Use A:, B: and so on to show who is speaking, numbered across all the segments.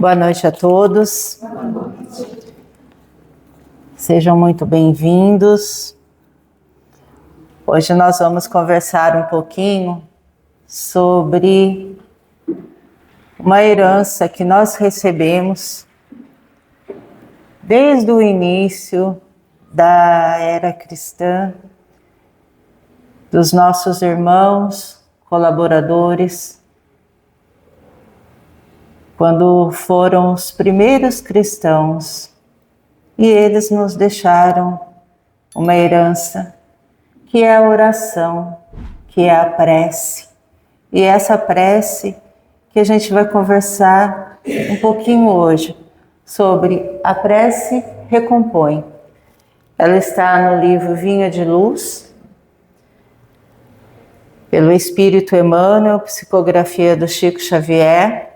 A: Boa noite a todos. Sejam muito bem-vindos. Hoje nós vamos conversar um pouquinho sobre uma herança que nós recebemos desde o início da era cristã, dos nossos irmãos, colaboradores, quando foram os primeiros cristãos, e eles nos deixaram uma herança, que é a oração, que é a prece. E essa prece que a gente vai conversar um pouquinho hoje, sobre a prece recompõe. Ela está no livro Vinha de Luz, pelo Espírito Emmanuel, psicografia do Chico Xavier,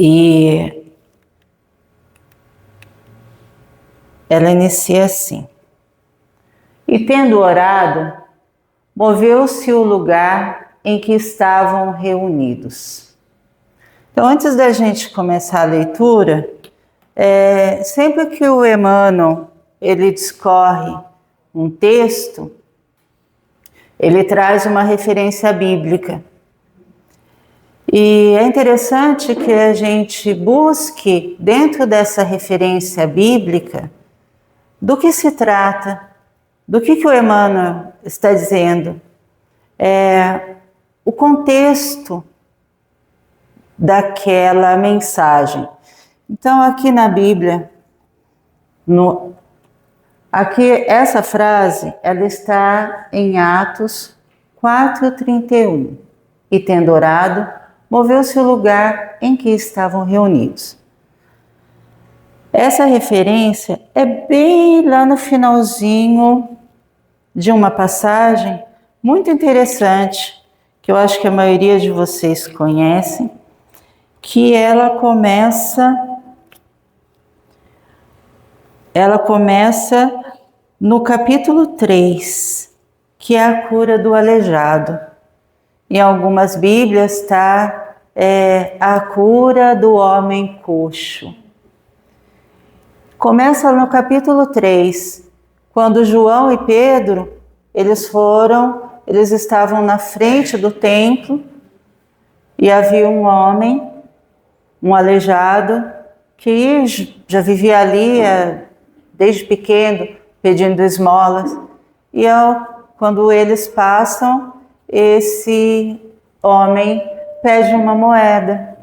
A: e ela inicia assim: e tendo orado, moveu-se o lugar em que estavam reunidos. Então, antes da gente começar a leitura, sempre que o Emmanuel ele discorre um texto, ele traz uma referência bíblica. E é interessante que a gente busque, dentro dessa referência bíblica, do que se trata, do que o Emmanuel está dizendo, o contexto daquela mensagem. Então, aqui na Bíblia, essa frase, ela está em Atos 4:31. E tendo orado, moveu-se o lugar em que estavam reunidos. Essa referência é bem lá no finalzinho de uma passagem muito interessante, que eu acho que a maioria de vocês conhecem, que ela começa no capítulo 3, que é a cura do aleijado. Em algumas Bíblias está a cura do homem coxo. Começa no capítulo 3, quando João e Pedro, eles estavam na frente do templo e havia um homem, um aleijado, que já vivia ali desde pequeno, pedindo esmolas. E quando eles passam, esse homem pede uma moeda.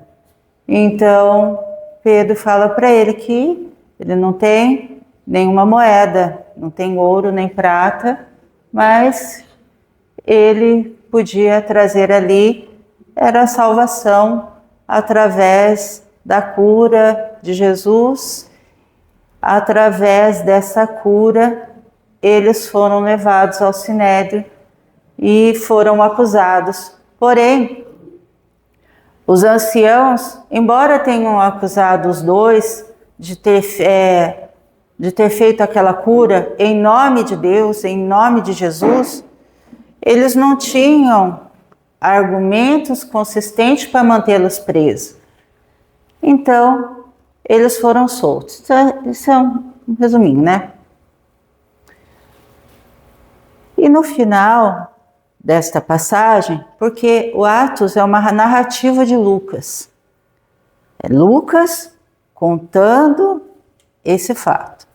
A: Então, Pedro fala para ele que ele não tem nenhuma moeda, não tem ouro nem prata, mas ele podia trazer ali, era a salvação através da cura de Jesus. Através dessa cura, eles foram levados ao Sinédrio e foram acusados. Porém, os anciãos, embora tenham acusado os dois de ter feito aquela cura em nome de Deus, em nome de Jesus, eles não tinham argumentos consistentes para mantê-los presos. Então, eles foram soltos. Isso é um resuminho, né? E no final desta passagem, porque o Atos é uma narrativa de Lucas. É Lucas contando esse fato.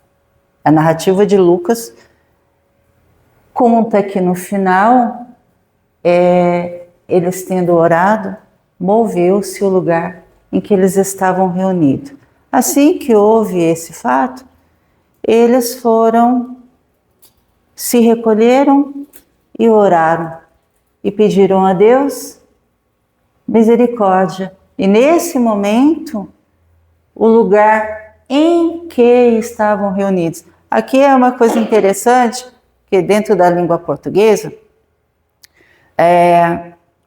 A: A narrativa de Lucas conta que no final, eles tendo orado, moveu-se o lugar em que eles estavam reunidos. Assim que houve esse fato, eles se recolheram e oraram e pediram a Deus misericórdia. E nesse momento, o lugar em que estavam reunidos. Aqui é uma coisa interessante, que dentro da língua portuguesa,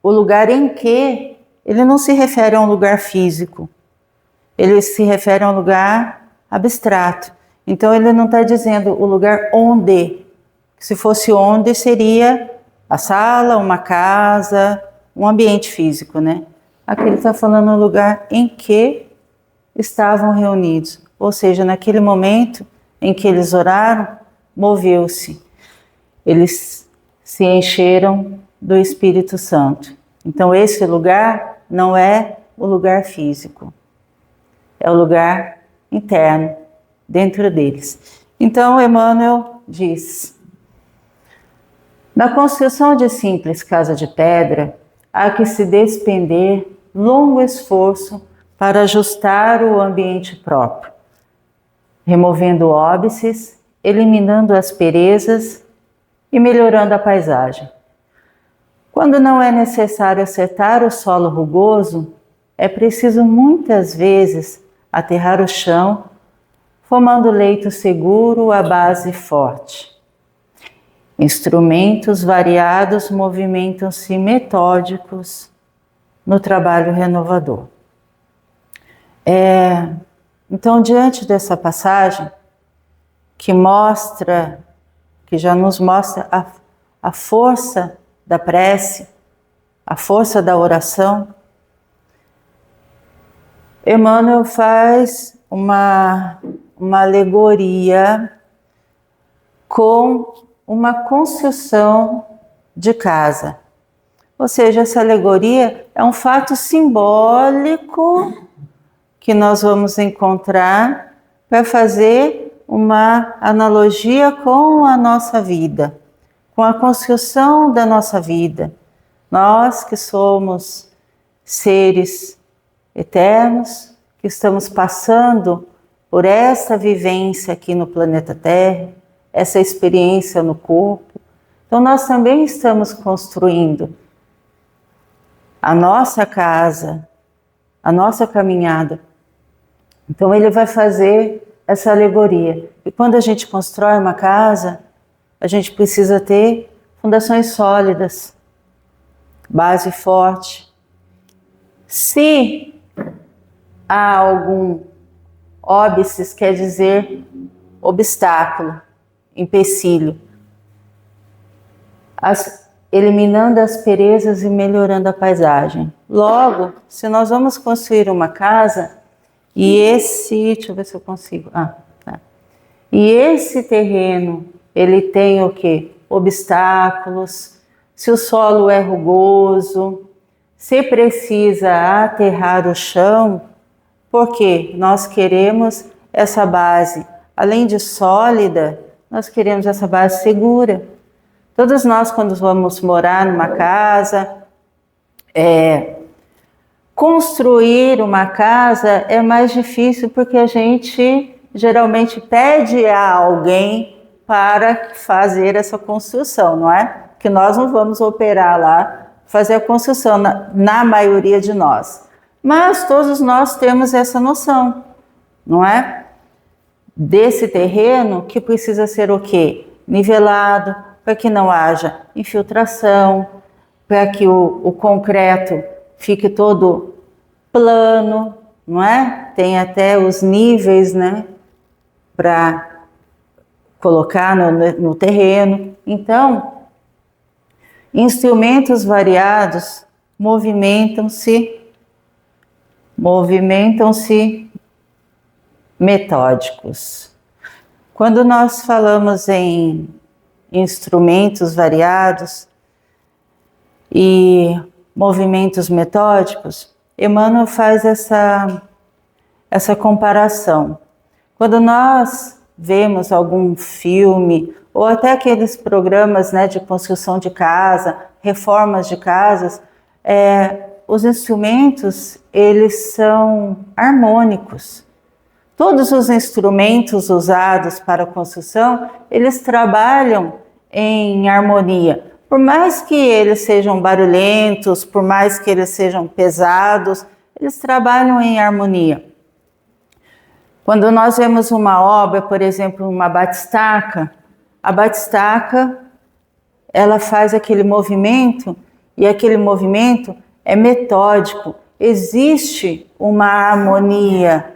A: o lugar em que, ele não se refere a um lugar físico, ele se refere a um lugar abstrato. Então ele não está dizendo o lugar onde. Se fosse onde, seria a sala, uma casa, um ambiente físico, né? Aqui ele está falando o lugar em que estavam reunidos. Ou seja, naquele momento em que eles oraram, moveu-se. Eles se encheram do Espírito Santo. Então esse lugar não é o lugar físico, é o lugar interno, dentro deles. Então Emmanuel diz: na construção de simples casa de pedra, há que se despender longo esforço para ajustar o ambiente próprio, removendo óbices, eliminando asperezas e melhorando a paisagem. Quando não é necessário acertar o solo rugoso, é preciso muitas vezes aterrar o chão, formando leito seguro à base forte. Instrumentos variados movimentam-se metódicos no trabalho renovador. Então, diante dessa passagem, que já nos mostra a força da prece, a força da oração, Emmanuel faz uma alegoria com uma construção de casa. Ou seja, essa alegoria é um fato simbólico que nós vamos encontrar para fazer uma analogia com a nossa vida, com a construção da nossa vida. Nós que somos seres eternos, que estamos passando por essa vivência aqui no planeta Terra, essa experiência no corpo. Então nós também estamos construindo a nossa casa, a nossa caminhada. Então ele vai fazer essa alegoria. E quando a gente constrói uma casa, a gente precisa ter fundações sólidas, base forte. Se há algum óbices, quer dizer obstáculo, empecilho, eliminando as asperezas e melhorando a paisagem. Logo, se nós vamos construir uma casa, deixa eu ver se eu consigo. E esse terreno, ele tem o quê? Obstáculos, se o solo é rugoso, se precisa aterrar o chão, porque nós queremos essa base, além de sólida, nós queremos essa base segura. Todos nós, quando vamos morar numa casa, construir uma casa é mais difícil porque a gente geralmente pede a alguém para fazer essa construção, não é? Que nós não vamos operar lá, fazer a construção, na maioria de nós. Mas todos nós temos essa noção, não é? Desse terreno que precisa ser o quê? Nivelado, para que não haja infiltração, para que o concreto fique todo plano, não é? Tem até os níveis, né, para colocar no terreno. Então, instrumentos variados movimentam-se metódicos. Quando nós falamos em instrumentos variados e movimentos metódicos, Emmanuel faz essa comparação. Quando nós vemos algum filme, ou até aqueles programas, né, de construção de casa, reformas de casas, os instrumentos, eles são harmônicos. Todos os instrumentos usados para a construção, eles trabalham em harmonia. Por mais que eles sejam barulhentos, por mais que eles sejam pesados, eles trabalham em harmonia. Quando nós vemos uma obra, por exemplo, uma batistaca, a batistaca, ela faz aquele movimento, e aquele movimento é metódico. Existe uma harmonia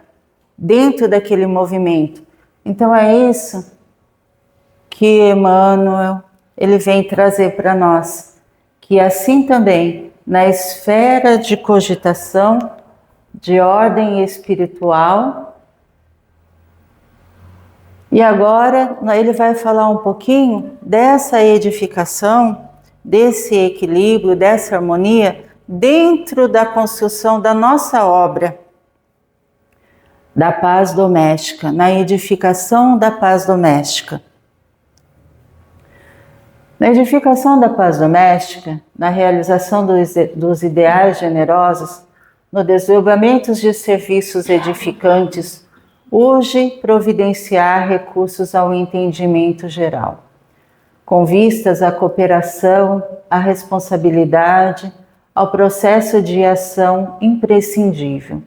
A: dentro daquele movimento. Então é isso que Emmanuel ele vem trazer para nós, que assim também, na esfera de cogitação, de ordem espiritual. E agora ele vai falar um pouquinho dessa edificação, desse equilíbrio, dessa harmonia dentro da construção da nossa obra da paz doméstica, na edificação da paz doméstica. Na edificação da paz doméstica, na realização dos ideais generosos, no desenvolvimento de serviços edificantes, urge providenciar recursos ao entendimento geral, com vistas à cooperação, à responsabilidade, ao processo de ação imprescindível.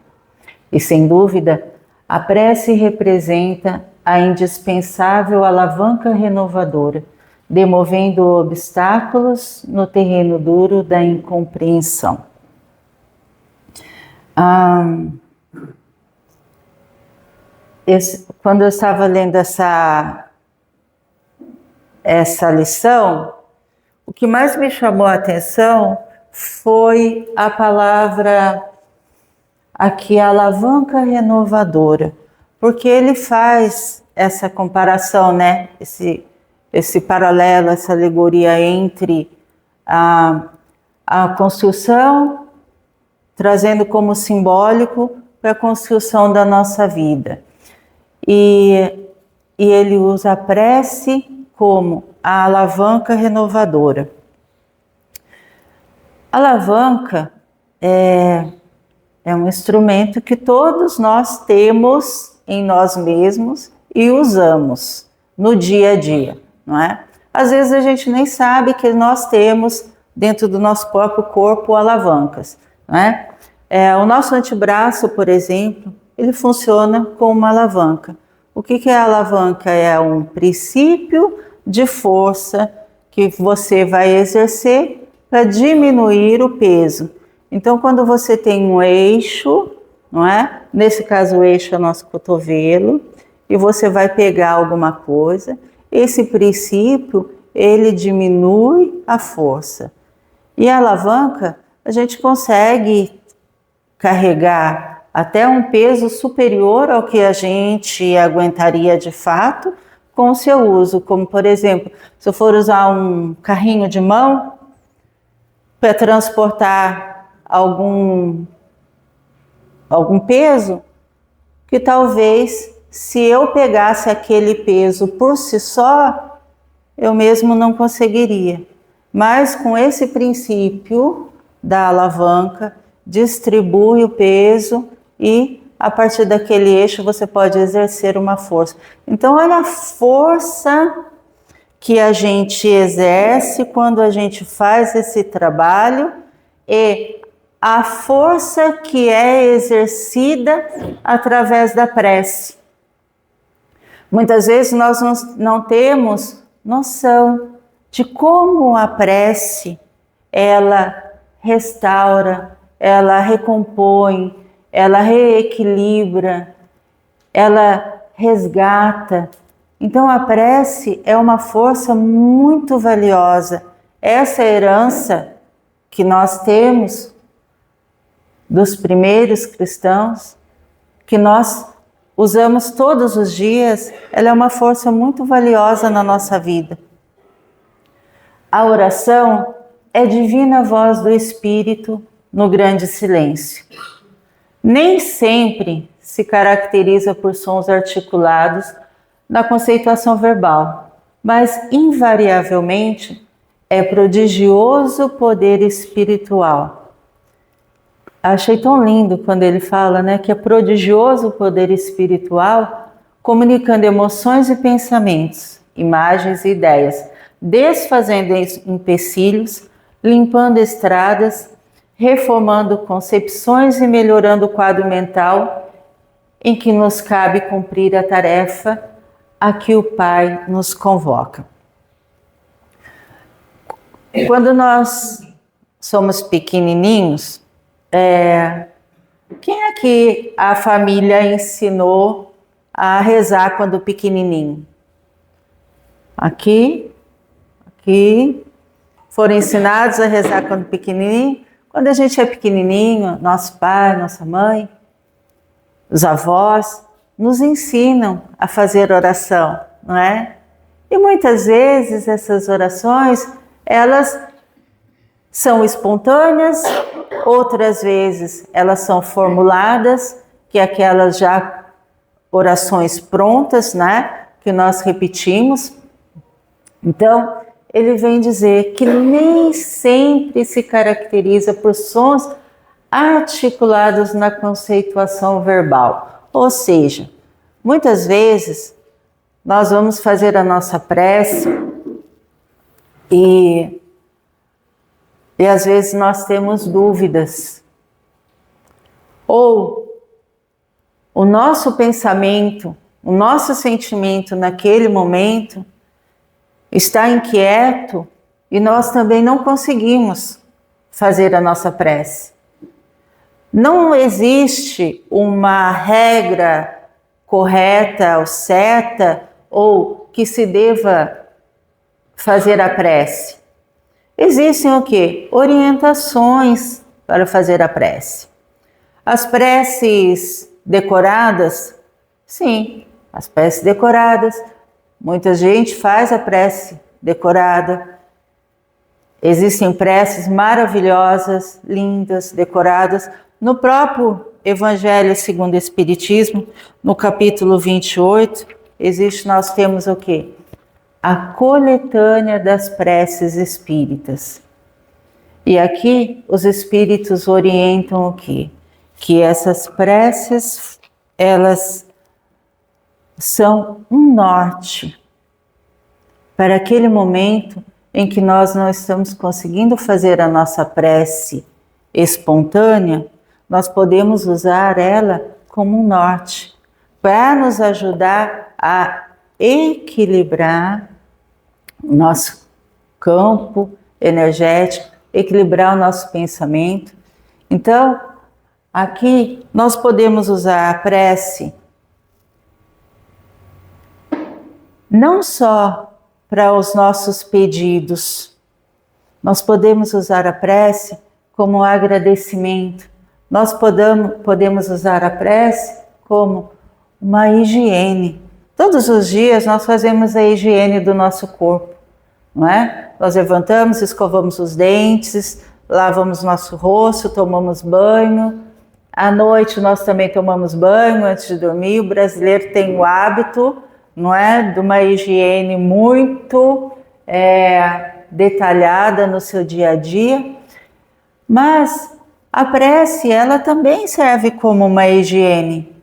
A: E, sem dúvida, a prece representa a indispensável alavanca renovadora, demovendo obstáculos no terreno duro da incompreensão. Quando eu estava lendo essa lição, o que mais me chamou a atenção foi a palavra aqui, alavanca renovadora, porque ele faz essa comparação, né? Esse paralelo, essa alegoria entre a construção, trazendo como simbólico para a construção da nossa vida. E ele usa a prece como a alavanca renovadora. A alavanca é um instrumento que todos nós temos em nós mesmos e usamos no dia a dia, não é? Às vezes a gente nem sabe que nós temos dentro do nosso próprio corpo alavancas, não é? O nosso antebraço, por exemplo, ele funciona como uma alavanca. O que é a alavanca? É um princípio de força que você vai exercer para diminuir o peso. Então, quando você tem um eixo, não é? Nesse caso, o eixo é o nosso cotovelo, e você vai pegar alguma coisa, esse princípio, ele diminui a força. E a alavanca, a gente consegue carregar até um peso superior ao que a gente aguentaria de fato com o seu uso. Como, por exemplo, se eu for usar um carrinho de mão para transportar algum peso, que talvez se eu pegasse aquele peso por si só, eu mesmo não conseguiria. Mas com esse princípio da alavanca, distribui o peso e a partir daquele eixo você pode exercer uma força. Então olha a força que a gente exerce quando a gente faz esse trabalho e a força que é exercida através da prece. Muitas vezes nós não temos noção de como a prece, ela restaura, ela recompõe, ela reequilibra, ela resgata. Então a prece é uma força muito valiosa. Essa herança que nós temos dos primeiros cristãos, que nós usamos todos os dias, ela é uma força muito valiosa na nossa vida. A oração é divina voz do Espírito no grande silêncio. Nem sempre se caracteriza por sons articulados na conceituação verbal, mas invariavelmente é prodigioso poder espiritual. Achei tão lindo quando ele fala, né, que é prodigioso poder espiritual, comunicando emoções e pensamentos, imagens e ideias, desfazendo empecilhos, limpando estradas, reformando concepções e melhorando o quadro mental em que nos cabe cumprir a tarefa a que o Pai nos convoca. Quando nós somos pequenininhos, quem é que a família ensinou a rezar quando pequenininho? Aqui, foram ensinados a rezar quando pequenininho. Quando a gente é pequenininho, nosso pai, nossa mãe, os avós nos ensinam a fazer oração, não é? E muitas vezes essas orações, elas são espontâneas, outras vezes elas são formuladas, que é aquelas já orações prontas, né? Que nós repetimos. Então, ele vem dizer que nem sempre se caracteriza por sons articulados na conceituação verbal. Ou seja, muitas vezes nós vamos fazer a nossa prece e às vezes nós temos dúvidas. Ou o nosso pensamento, o nosso sentimento naquele momento está inquieto e nós também não conseguimos fazer a nossa prece. Não existe uma regra correta ou certa ou que se deva fazer a prece. Existem o quê? Orientações para fazer a prece. As preces decoradas, sim, as preces decoradas. Muita gente faz a prece decorada. Existem preces maravilhosas, lindas, decoradas. No próprio Evangelho segundo o Espiritismo, no capítulo 28, nós temos o quê? A coletânea das preces espíritas. E aqui os espíritos orientam o quê? Que essas preces, elas são um norte para aquele momento em que nós não estamos conseguindo fazer a nossa prece espontânea, nós podemos usar ela como um norte para nos ajudar a equilibrar o nosso campo energético, equilibrar o nosso pensamento. Então, aqui nós podemos usar a prece não só para os nossos pedidos, nós podemos usar a prece como um agradecimento, nós podemos usar a prece como uma higiene. Todos os dias nós fazemos a higiene do nosso corpo, não é? Nós levantamos, escovamos os dentes, lavamos nosso rosto, tomamos banho. À noite nós também tomamos banho antes de dormir. O brasileiro tem o hábito, não é, de uma higiene muito detalhada no seu dia a dia. Mas a prece, ela também serve como uma higiene.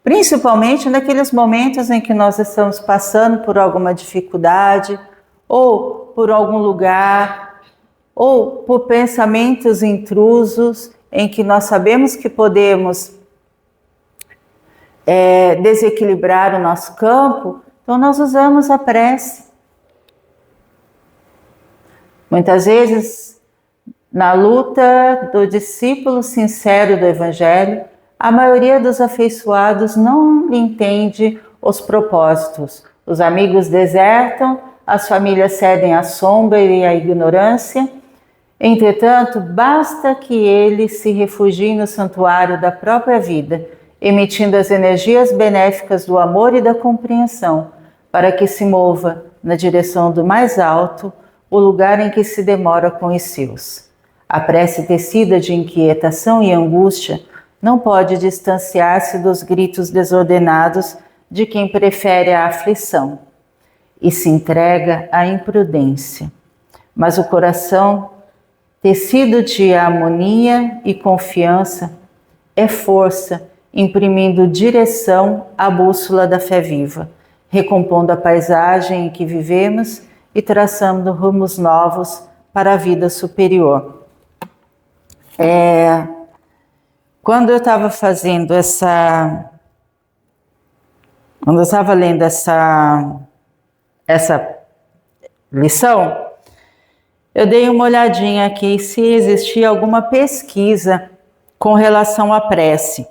A: Principalmente naqueles momentos em que nós estamos passando por alguma dificuldade, ou por algum lugar, ou por pensamentos intrusos, em que nós sabemos que podemos desequilibrar o nosso campo, então nós usamos a prece. Muitas vezes, na luta do discípulo sincero do Evangelho, a maioria dos afeiçoados não entende os propósitos. Os amigos desertam, as famílias cedem à sombra e à ignorância. Entretanto, basta que ele se refugie no santuário da própria vida, emitindo as energias benéficas do amor e da compreensão, para que se mova na direção do mais alto, o lugar em que se demora com os seus. A prece tecida de inquietação e angústia não pode distanciar-se dos gritos desordenados de quem prefere a aflição e se entrega à imprudência. Mas o coração, tecido de harmonia e confiança, é força, imprimindo direção à bússola da fé viva, recompondo a paisagem em que vivemos e traçando rumos novos para a vida superior. Quando eu estava fazendo quando eu estava lendo essa lição, eu dei uma olhadinha aqui se existia alguma pesquisa com relação à prece.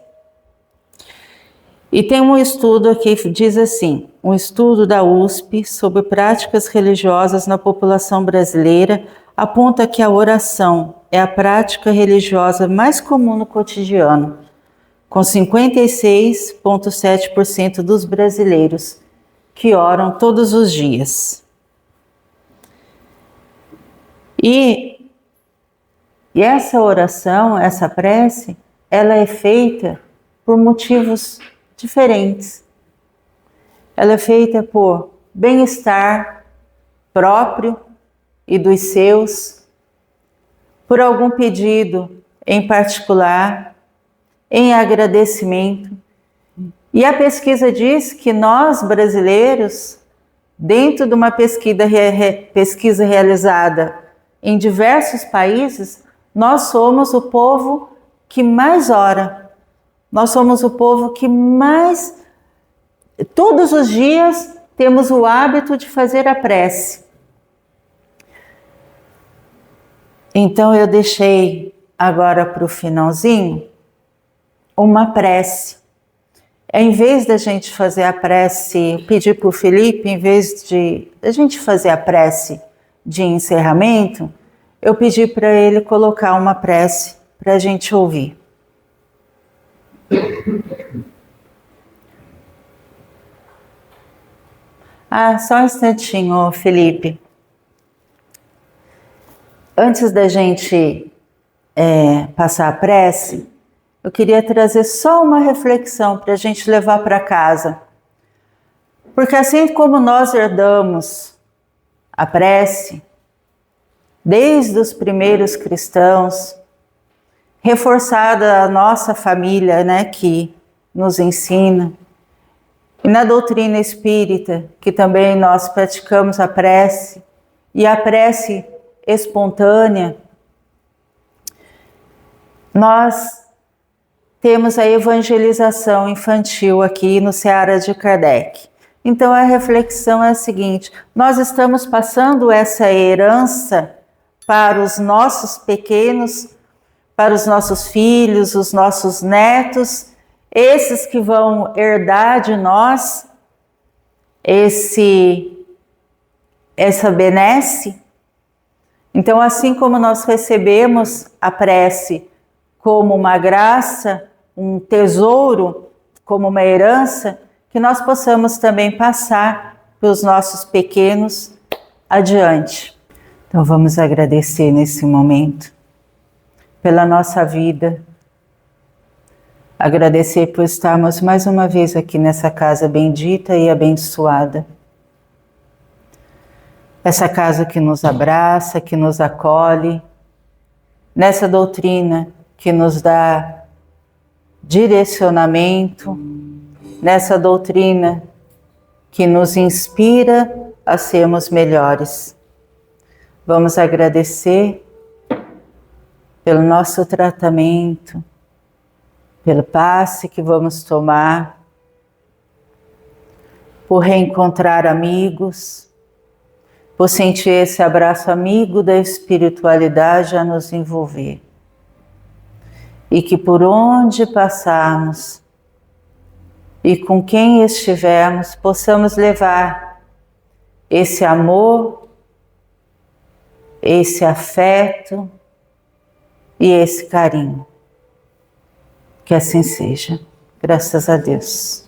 A: E tem um estudo aqui que diz assim, um estudo da USP sobre práticas religiosas na população brasileira aponta que a oração é a prática religiosa mais comum no cotidiano, com 56,7% dos brasileiros que oram todos os dias. E essa oração, essa prece, ela é feita por motivos diferentes. Ela é feita por bem-estar próprio e dos seus, por algum pedido em particular, em agradecimento. E a pesquisa diz que nós, brasileiros, dentro de uma pesquisa realizada em diversos países, nós somos o povo que mais ora. Nós somos o povo que mais, todos os dias, temos o hábito de fazer a prece. Então eu deixei agora para o finalzinho uma prece. Em vez da gente fazer a prece, pedir para o Felipe, em vez de a gente fazer a prece de encerramento, eu pedi para ele colocar uma prece para a gente ouvir. Só um instantinho, Felipe. Antes da gente passar a prece, eu queria trazer só uma reflexão para a gente levar para casa. Porque assim como nós herdamos a prece, desde os primeiros cristãos, reforçada a nossa família, né, que nos ensina, e na doutrina espírita, que também nós praticamos a prece, e a prece espontânea, nós temos a evangelização infantil aqui no Seara de Kardec. Então a reflexão é a seguinte: nós estamos passando essa herança para os nossos pequenos, para os nossos filhos, os nossos netos, esses que vão herdar de nós essa benesse. Então, assim como nós recebemos a prece como uma graça, um tesouro, como uma herança, que nós possamos também passar para os nossos pequenos adiante. Então vamos agradecer nesse momento pela nossa vida, agradecer por estarmos mais uma vez aqui nessa casa bendita e abençoada. Essa casa que nos abraça, que nos acolhe, nessa doutrina que nos dá direcionamento, nessa doutrina que nos inspira a sermos melhores. Vamos agradecer pelo nosso tratamento, pelo passe que vamos tomar, por reencontrar amigos, por sentir esse abraço amigo da espiritualidade a nos envolver. E que por onde passarmos e com quem estivermos, possamos levar esse amor, esse afeto e esse carinho. Que assim seja. Graças a Deus.